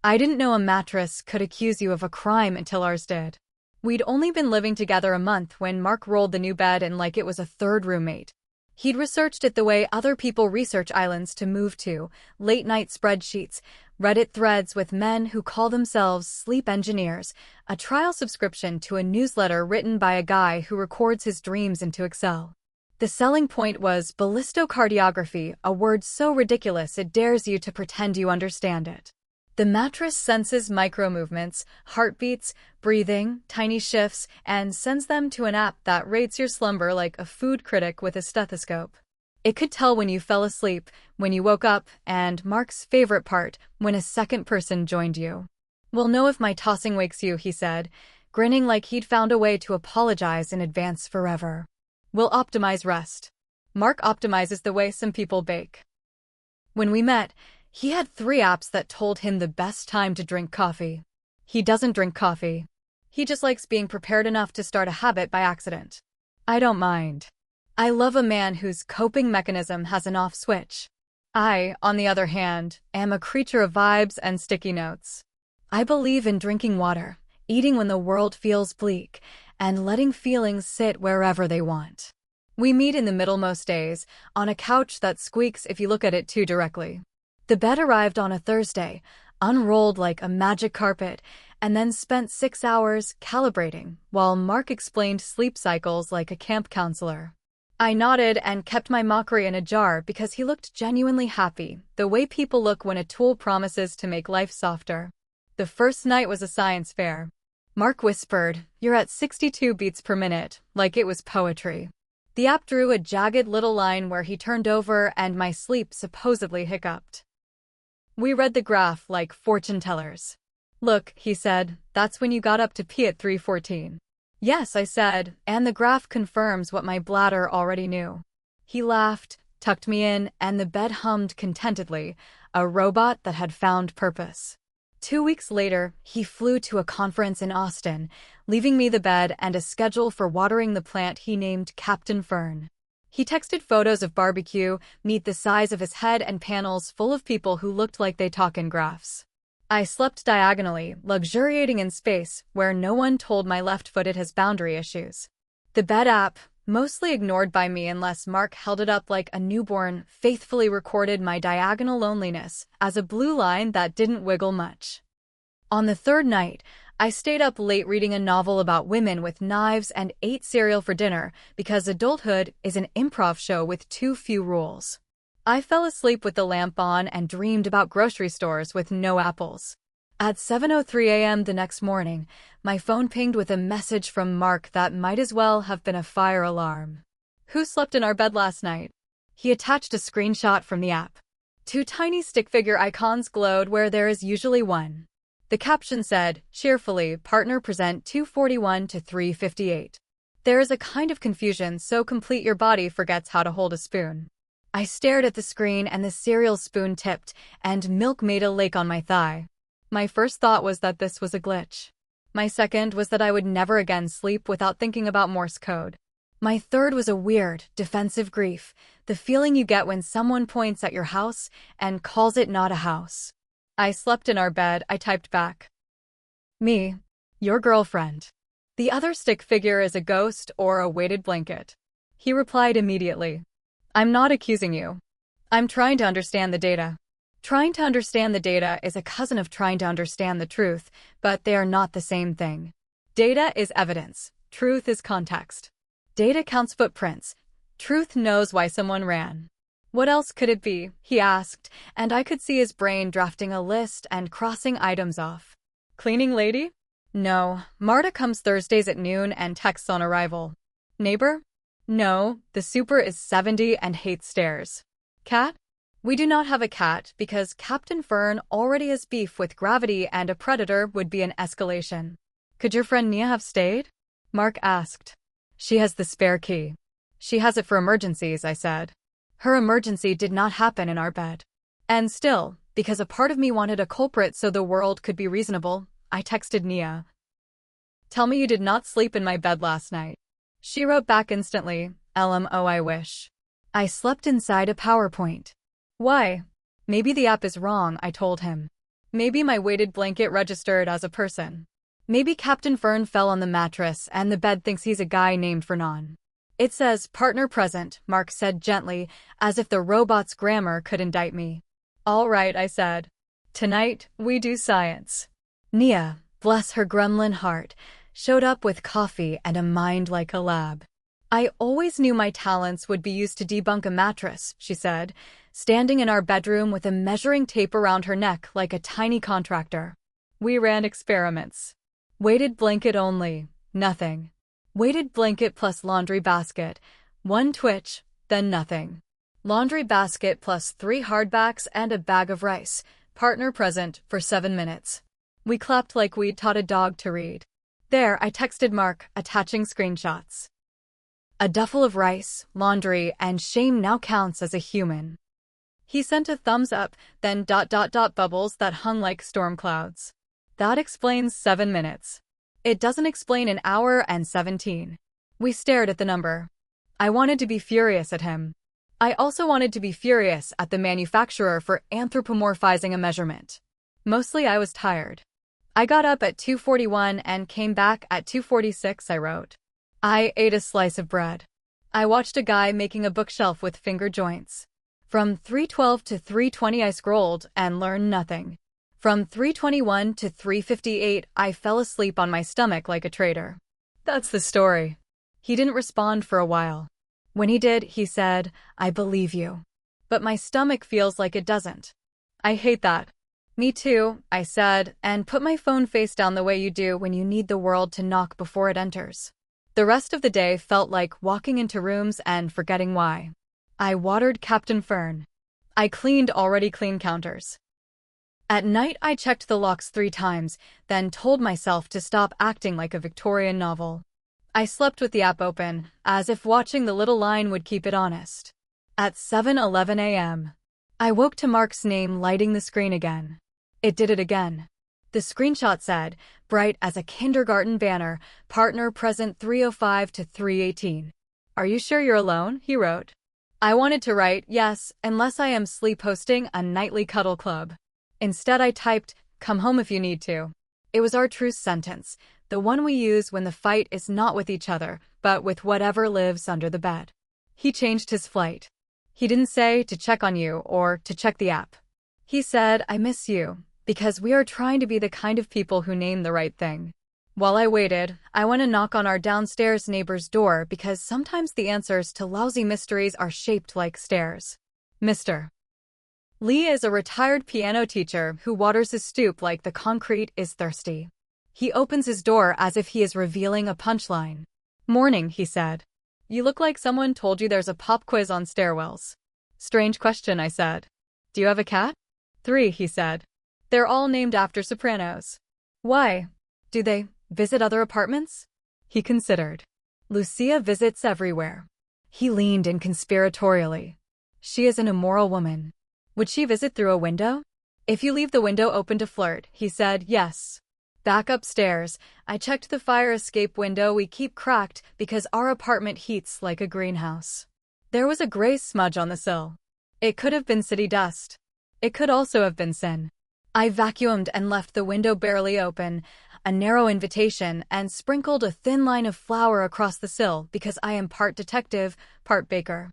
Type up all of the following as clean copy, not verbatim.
I didn't know a mattress could accuse you of a crime until ours did. We'd only been living together a month when Mark rolled the new bed in like it was a third roommate. He'd researched it the way other people research islands to move to, late-night spreadsheets, Reddit threads with men who call themselves sleep engineers, a trial subscription to a newsletter written by a guy who records his dreams into Excel. The selling point was ballistocardiography, a word so ridiculous it dares you to pretend you understand it. The mattress senses micro-movements, heartbeats, breathing, tiny shifts, and sends them to an app that rates your slumber like a food critic with a stethoscope. It could tell when you fell asleep, when you woke up, and Mark's favorite part, when a second person joined you. "We'll know if my tossing wakes you," he said, grinning like he'd found a way to apologize in advance forever. "We'll optimize rest." Mark optimizes the way some people bake. When we met, he had 3 apps that told him the best time to drink coffee. He doesn't drink coffee. He just likes being prepared enough to start a habit by accident. I don't mind. I love a man whose coping mechanism has an off switch. I, on the other hand, am a creature of vibes and sticky notes. I believe in drinking water, eating when the world feels bleak, and letting feelings sit wherever they want. We meet in the middle most days, on a couch that squeaks if you look at it too directly. The bed arrived on a Thursday, unrolled like a magic carpet, and then spent 6 hours calibrating, while Mark explained sleep cycles like a camp counselor. I nodded and kept my mockery in a jar because he looked genuinely happy, the way people look when a tool promises to make life softer. The first night was a science fair. Mark whispered, "You're at 62 beats per minute," like it was poetry. The app drew a jagged little line where he turned over and my sleep supposedly hiccuped. We read the graph like fortune tellers. "Look," he said, "that's when you got up to pee at 3:14. "Yes," I said, "and the graph confirms what my bladder already knew." He laughed, tucked me in, and the bed hummed contentedly, a robot that had found purpose. 2 weeks later, he flew to a conference in Austin, leaving me the bed and a schedule for watering the plant he named Captain Fern. He texted photos of barbecue, meat the size of his head, and panels full of people who looked like they talk in graphs. I slept diagonally, luxuriating in space, where no one told my left-footed has boundary issues. The bed app, mostly ignored by me unless Mark held it up like a newborn, faithfully recorded my diagonal loneliness as a blue line that didn't wiggle much. On the 3rd night, I stayed up late reading a novel about women with knives and ate cereal for dinner because adulthood is an improv show with too few rules. I fell asleep with the lamp on and dreamed about grocery stores with no apples. At 7:03 a.m. the next morning, my phone pinged with a message from Mark that might as well have been a fire alarm. "Who slept in our bed last night?" He attached a screenshot from the app. 2 tiny stick figure icons glowed where there is usually one. The caption said, cheerfully, "Partner present 2:41 to 3:58. There is a kind of confusion so complete your body forgets how to hold a spoon. I stared at the screen and the cereal spoon tipped, and milk made a lake on my thigh. My first thought was that this was a glitch. My second was that I would never again sleep without thinking about Morse code. My third was a weird, defensive grief, the feeling you get when someone points at your house and calls it not a house. "I slept in our bed," I typed back. "Me. Your girlfriend. The other stick figure is a ghost or a weighted blanket." He replied immediately. "I'm not accusing you. I'm trying to understand the data." Trying to understand the data is a cousin of trying to understand the truth, but they are not the same thing. Data is evidence. Truth is context. Data counts footprints. Truth knows why someone ran. "What else could it be?" he asked, and I could see his brain drafting a list and crossing items off. "Cleaning lady? No. Marta comes Thursdays at noon and texts on arrival. Neighbor? No. The super is 70 and hates stairs. Cat? We do not have a cat because Captain Fern already has beef with gravity and a predator would be an escalation." "Could your friend Nia have stayed?" Mark asked. "She has the spare key. She has it for emergencies," I said. Her emergency did not happen in our bed. And still, because a part of me wanted a culprit so the world could be reasonable, I texted Nia. "Tell me you did not sleep in my bed last night." She wrote back instantly, "LMO, I wish. I slept inside a PowerPoint." "Why?" "Maybe the app is wrong," I told him. Maybe my weighted blanket registered as a person. Maybe Captain Fern fell on the mattress and the bed thinks he's a guy named Vernon. It says partner present, Mark said gently, as if the robot's grammar could indict me. All right, I said. Tonight, we do science. Nia, bless her gremlin heart, showed up with coffee and a mind like a lab. I always knew my talents would be used to debunk a mattress, she said, standing in our bedroom with a measuring tape around her neck like a tiny contractor. We ran experiments. Weighted blanket only, nothing. Weighted blanket plus laundry basket, one twitch, then nothing. Laundry basket plus 3 hardbacks and a bag of rice, partner present for 7 minutes. We clapped like we'd taught a dog to read. There, I texted Mark, attaching screenshots. A duffel of rice, laundry, and shame now counts as a human. He sent a thumbs up, then ... bubbles that hung like storm clouds. That explains 7 minutes. It doesn't explain an hour and 17. We stared at the number. I wanted to be furious at him. I also wanted to be furious at the manufacturer for anthropomorphizing a measurement. Mostly I was tired. I got up at 2:41 and came back at 2:46, I wrote. I ate a slice of bread. I watched a guy making a bookshelf with finger joints. From 3:12 to 3:20 I scrolled and learned nothing. From 3:21 to 3:58 I fell asleep on my stomach like a traitor. That's the story. He didn't respond for a while. When he did, he said, I believe you. But my stomach feels like it doesn't. I hate that. Me too, I said, and put my phone face down the way you do when you need the world to knock before it enters. The rest of the day felt like walking into rooms and forgetting why. I watered Captain Fern. I cleaned already clean counters. At night I checked the locks 3 times, then told myself to stop acting like a Victorian novel. I slept with the app open, as if watching the little line would keep it honest. At 7:11 a.m., I woke to Mark's name lighting the screen again. It did it again. The screenshot said, bright as a kindergarten banner, partner present 3:05 to 3:18. Are you sure you're alone? He wrote. I wanted to write, yes, unless I am sleep hosting a nightly cuddle club. Instead I typed, come home if you need to. It was our truce sentence, the one we use when the fight is not with each other, but with whatever lives under the bed. He changed his flight. He didn't say to check on you or to check the app. He said, I miss you, because we are trying to be the kind of people who name the right thing. While I waited, I went to knock on our downstairs neighbor's door because sometimes the answers to lousy mysteries are shaped like stairs. Mr. Lee is a retired piano teacher who waters his stoop like the concrete is thirsty. He opens his door as if he is revealing a punchline. Morning, he said. You look like someone told you there's a pop quiz on stairwells. Strange question, I said. Do you have a cat? 3, he said. They're all named after sopranos. Why? Do they visit other apartments? He considered. Lucia visits everywhere. He leaned in conspiratorially. She is an immoral woman. Would she visit through a window? If you leave the window open to flirt, he said, yes. Back upstairs, I checked the fire escape window we keep cracked because our apartment heats like a greenhouse. There was a gray smudge on the sill. It could have been city dust. It could also have been sin. I vacuumed and left the window barely open, a narrow invitation, and sprinkled a thin line of flour across the sill because I am part detective, part baker.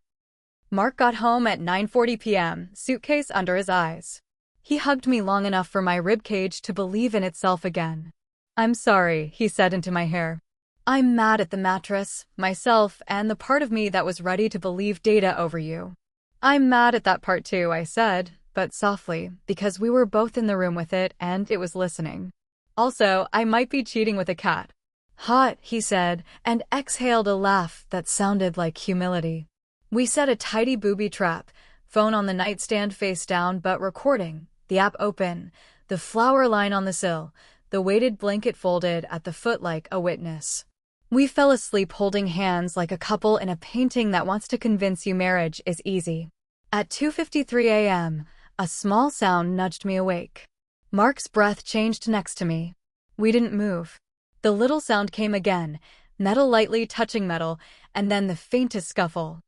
Mark got home at 9:40 p.m., suitcase under his eyes. He hugged me long enough for my ribcage to believe in itself again. I'm sorry, he said into my hair. I'm mad at the mattress, myself, and the part of me that was ready to believe data over you. I'm mad at that part too, I said, but softly, because we were both in the room with it and it was listening. Also, I might be cheating with a cat. Hot, he said, and exhaled a laugh that sounded like humility. We set a tidy booby trap, phone on the nightstand face down but recording, the app open, the flower line on the sill, the weighted blanket folded at the foot like a witness. We fell asleep holding hands like a couple in a painting that wants to convince you marriage is easy. At 2:53 a.m., a small sound nudged me awake. Mark's breath changed next to me. We didn't move. The little sound came again, metal lightly touching metal, and then the faintest scuffle.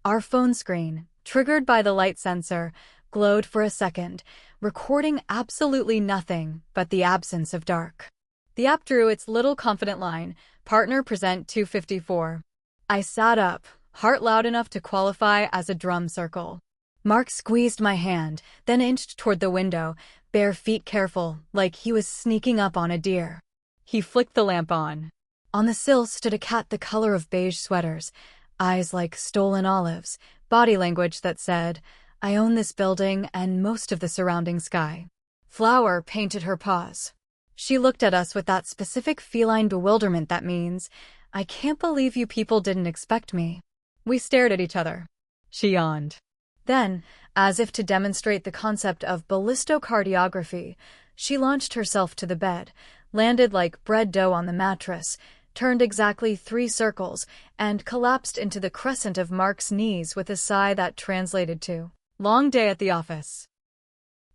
Our phone screen, triggered by the light sensor, glowed for a second, recording absolutely nothing but the absence of dark. The app drew its little confident line, "Partner present 254. I sat up, heart loud enough to qualify as a drum circle. Mark squeezed my hand, then inched toward the window, bare feet careful, like he was sneaking up on a deer. He flicked the lamp on. On the sill stood a cat the color of beige sweaters, eyes like stolen olives, body language that said, "I own this building and most of the surrounding sky." Flour painted her paws. She looked at us with that specific feline bewilderment that means, "I can't believe you people didn't expect me." We stared at each other. She yawned. Then, as if to demonstrate the concept of ballistocardiography, she launched herself to the bed, landed like bread dough on the mattress, turned exactly 3 circles, and collapsed into the crescent of Mark's knees with a sigh that translated to, "Long day at the office."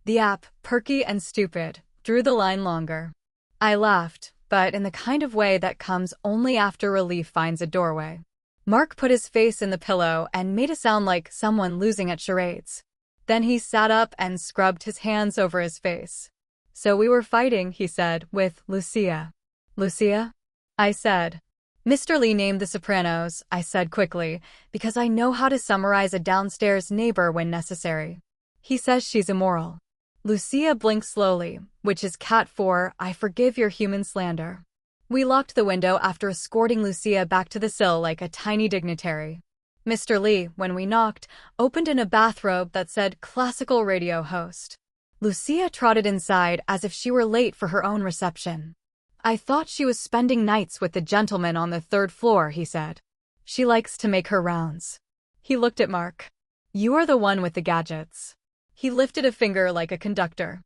The app, perky and stupid, drew the line longer. I laughed, but in the kind of way that comes only after relief finds a doorway. Mark put his face in the pillow and made a sound like someone losing at charades. Then he sat up and scrubbed his hands over his face. "So we were fighting," he said, "with Lucia." "Lucia?" I said. "Mr. Lee named The Sopranos," I said quickly, because I know how to summarize a downstairs neighbor when necessary. "He says she's immoral." Lucia blinked slowly, which is cat for, "I forgive your human slander." We locked the window after escorting Lucia back to the sill like a tiny dignitary. Mr. Lee, when we knocked, opened in a bathrobe that said classical radio host. Lucia trotted inside as if she were late for her own reception. "I thought she was spending nights with the gentleman on the 3rd floor," he said. "She likes to make her rounds." He looked at Mark. "You are the one with the gadgets." He lifted a finger like a conductor.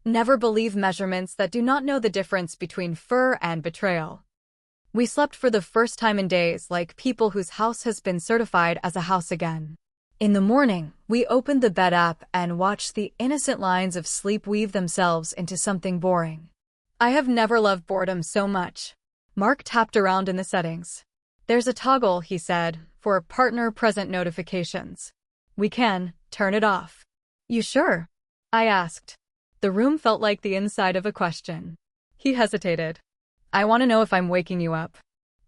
"Never believe measurements that do not know the difference between fur and betrayal." We slept for the first time in days like people whose house has been certified as a house again. In the morning, we opened the bed app and watched the innocent lines of sleep weave themselves into something boring. I have never loved boredom so much. Mark tapped around in the settings. "There's a toggle," he said, "for partner present notifications. We can turn it off." "You sure?" I asked. The room felt like the inside of a question. He hesitated. "I want to know if I'm waking you up.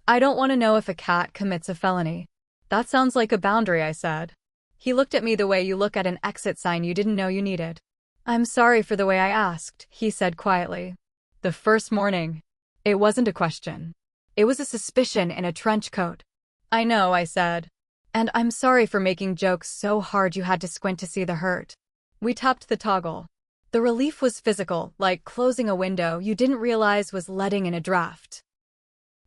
I don't want to know if a cat commits a felony." "That sounds like a boundary," I said. He looked at me the way you look at an exit sign you didn't know you needed. "I'm sorry for the way I asked," he said quietly. "The first morning. It wasn't a question. It was a suspicion in a trench coat." "I know," I said. "And I'm sorry for making jokes so hard you had to squint to see the hurt." We tapped the toggle. The relief was physical, like closing a window you didn't realize was letting in a draft.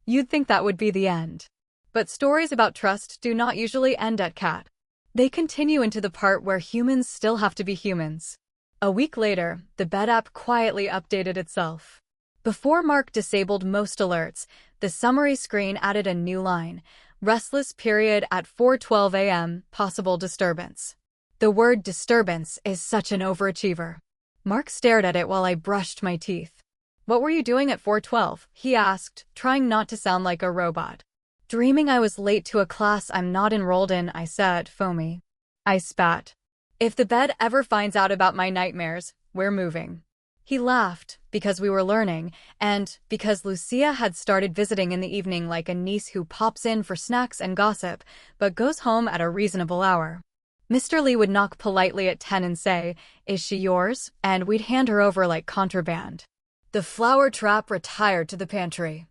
You'd think that would be the end. But stories about trust do not usually end at cat. They continue into the part where humans still have to be humans. A week later, the bed app quietly updated itself. Before Mark disabled most alerts, the summary screen added a new line, "Restless period at 4:12 a.m., possible disturbance." The word disturbance is such an overachiever. Mark stared at it while I brushed my teeth. "What were you doing at 4:12? He asked, trying not to sound like a robot. "Dreaming I was late to a class I'm not enrolled in," I said, foamy. I spat. "If the bed ever finds out about my nightmares, we're moving." He laughed, because we were learning, and because Lucia had started visiting in the evening like a niece who pops in for snacks and gossip, but goes home at a reasonable hour. Mr. Lee would knock politely at 10 and say, "Is she yours?" And we'd hand her over like contraband. The flour trap retired to the pantry.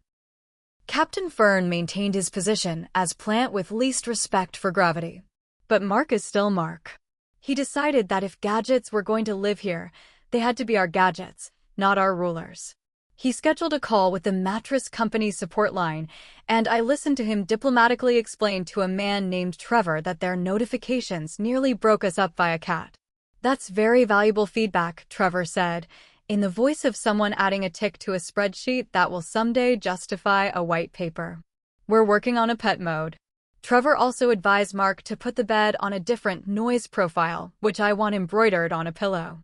Captain Fern maintained his position as plant with least respect for gravity. But Mark is still Mark. He decided that if gadgets were going to live here, they had to be our gadgets, not our rulers. He scheduled a call with the Mattress Company's support line, and I listened to him diplomatically explain to a man named Trevor that their notifications nearly broke us up by a cat. "That's very valuable feedback," Trevor said, in the voice of someone adding a tick to a spreadsheet that will someday justify a white paper. "We're working on a pet mode." Trevor also advised Mark to put the bed on a different noise profile, which I want embroidered on a pillow.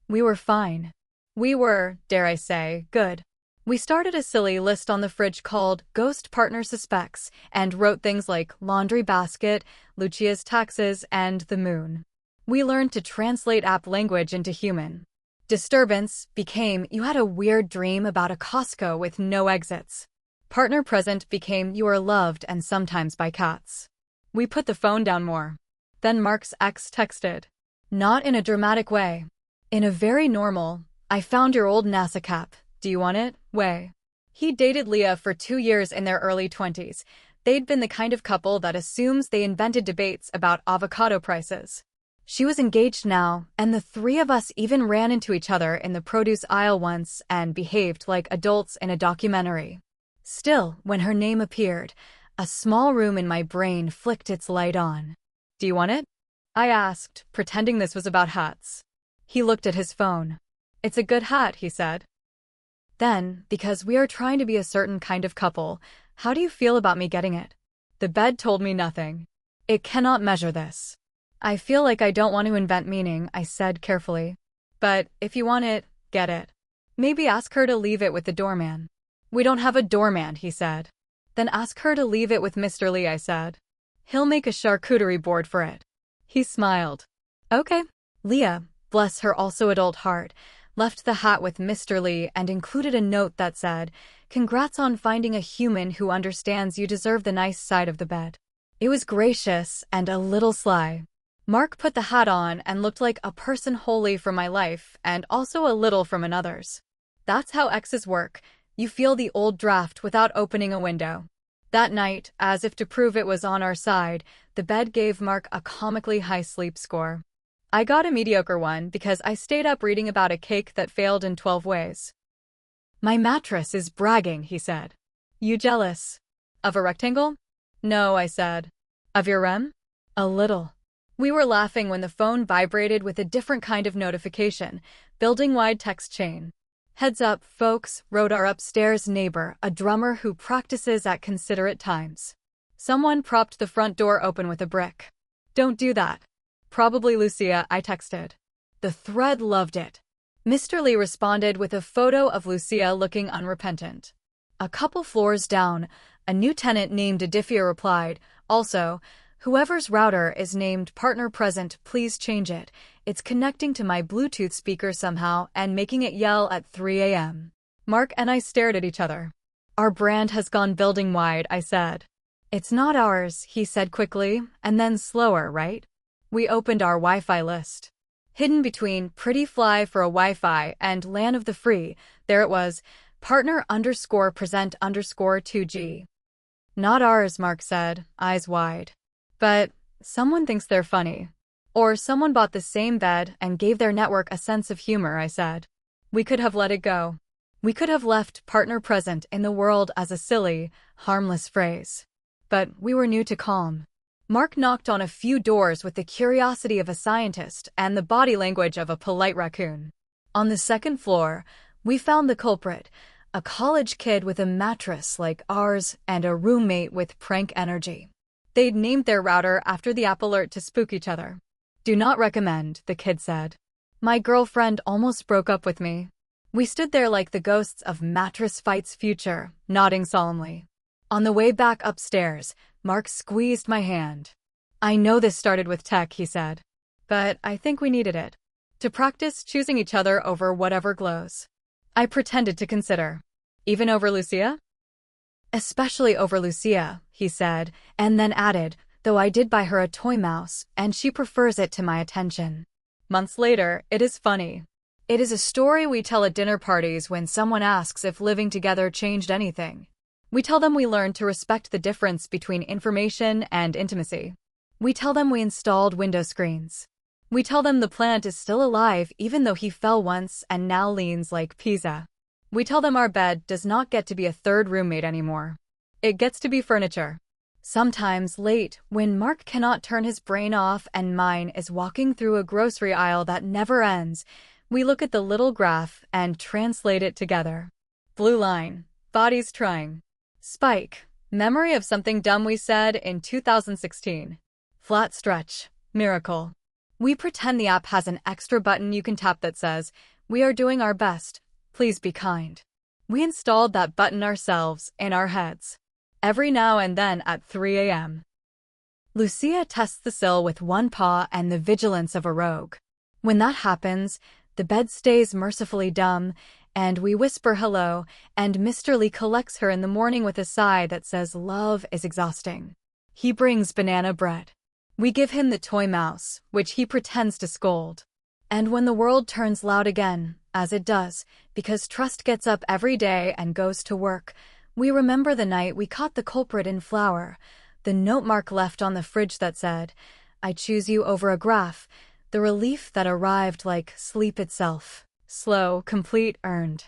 We were fine. We were, dare I say, good. We started a silly list on the fridge called Ghost Partner Suspects and wrote things like laundry basket, Lucia's taxes, and the moon. We learned to translate app language into human. Disturbance became you had a weird dream about a Costco with no exits. Partner present became you are loved and sometimes by cats. We put the phone down more. Then Mark's ex texted. Not in a dramatic way. In a very normal, I found your old NASA cap, do you want it, way. He dated Leah for 2 years in their early 20s. They'd been the kind of couple that assumes they invented debates about avocado prices. She was engaged now, and the three of us even ran into each other in the produce aisle once and behaved like adults in a documentary. Still, when her name appeared, a small room in my brain flicked its light on. Do you want it? I asked, pretending this was about hats. He looked at his phone. It's a good hat, he said. Then, because we are trying to be a certain kind of couple, how do you feel about me getting it? The bed told me nothing. It cannot measure this. I feel like I don't want to invent meaning, I said carefully. But if you want it, get it. Maybe ask her to leave it with the doorman. We don't have a doorman, he said. Then ask her to leave it with Mr. Lee, I said. He'll make a charcuterie board for it. He smiled. Okay. Leah, bless her also adult heart, left the hat with Mr. Lee and included a note that said, Congrats on finding a human who understands you deserve the nice side of the bed. It was gracious and a little sly. Mark put the hat on and looked like a person wholly from my life and also a little from another's. That's how exes work. You feel the old draft without opening a window. That night, as if to prove it was on our side, the bed gave Mark a comically high sleep score. I got a mediocre one because I stayed up reading about a cake that failed in 12 ways. My mattress is bragging, he said. You jealous? Of a rectangle? No, I said. Of your rem? A little. We were laughing when the phone vibrated with a different kind of notification, building-wide text chain. Heads up, folks, wrote our upstairs neighbor, a drummer who practices at considerate times. Someone propped the front door open with a brick. Don't do that. Probably Lucia, I texted. The thread loved it. Mr. Lee responded with a photo of Lucia looking unrepentant. A couple floors down, a new tenant named Adifia replied, also, whoever's router is named partner present, please change it. It's connecting to my Bluetooth speaker somehow and making it yell at 3 a.m. Mark and I stared at each other. Our brand has gone building wide, I said. It's not ours, he said quickly, and then slower, right? We opened our Wi-Fi list. Hidden between pretty fly for a Wi-Fi and LAN of the free, there it was, partner_present_2G. Not ours, Mark said, eyes wide. But someone thinks they're funny. Or someone bought the same bed and gave their network a sense of humor, I said. We could have let it go. We could have left partner present in the world as a silly, harmless phrase. But we were new to calm. Mark knocked on a few doors with the curiosity of a scientist and the body language of a polite raccoon. On the second floor, we found the culprit, a college kid with a mattress like ours and a roommate with prank energy. They'd named their router after the app alert to spook each other. Do not recommend, the kid said. My girlfriend almost broke up with me. We stood there like the ghosts of Mattress Fight's future, nodding solemnly. On the way back upstairs, Mark squeezed my hand. I know this started with tech, he said. But I think we needed it. To practice choosing each other over whatever glows. I pretended to consider. Even over Lucia? Especially over Lucia, he said, and then added, though I did buy her a toy mouse, and she prefers it to my attention. Months later, it is funny. It is a story we tell at dinner parties when someone asks if living together changed anything. We tell them we learned to respect the difference between information and intimacy. We tell them we installed window screens. We tell them the plant is still alive even though he fell once and now leans like Pisa. We tell them our bed does not get to be a third roommate anymore. It gets to be furniture. Sometimes late, when Mark cannot turn his brain off and mine is walking through a grocery aisle that never ends, we look at the little graph and translate it together. Blue line, body's trying. Spike, memory of something dumb we said in 2016. Flat stretch, miracle. We pretend the app has an extra button you can tap that says, we are doing our best, please be kind. We installed that button ourselves in our heads. Every now and then at 3 a.m. Lucia tests the sill with one paw and the vigilance of a rogue. When that happens, the bed stays mercifully dumb, and we whisper hello, and Mr. Lee collects her in the morning with a sigh that says love is exhausting. He brings banana bread. We give him the toy mouse, which he pretends to scold. And when the world turns loud again, as it does, because trust gets up every day and goes to work, we remember the night we caught the culprit in flour, the note mark left on the fridge that said, "I choose you over a graph," the relief that arrived like sleep itself. Slow, complete, earned.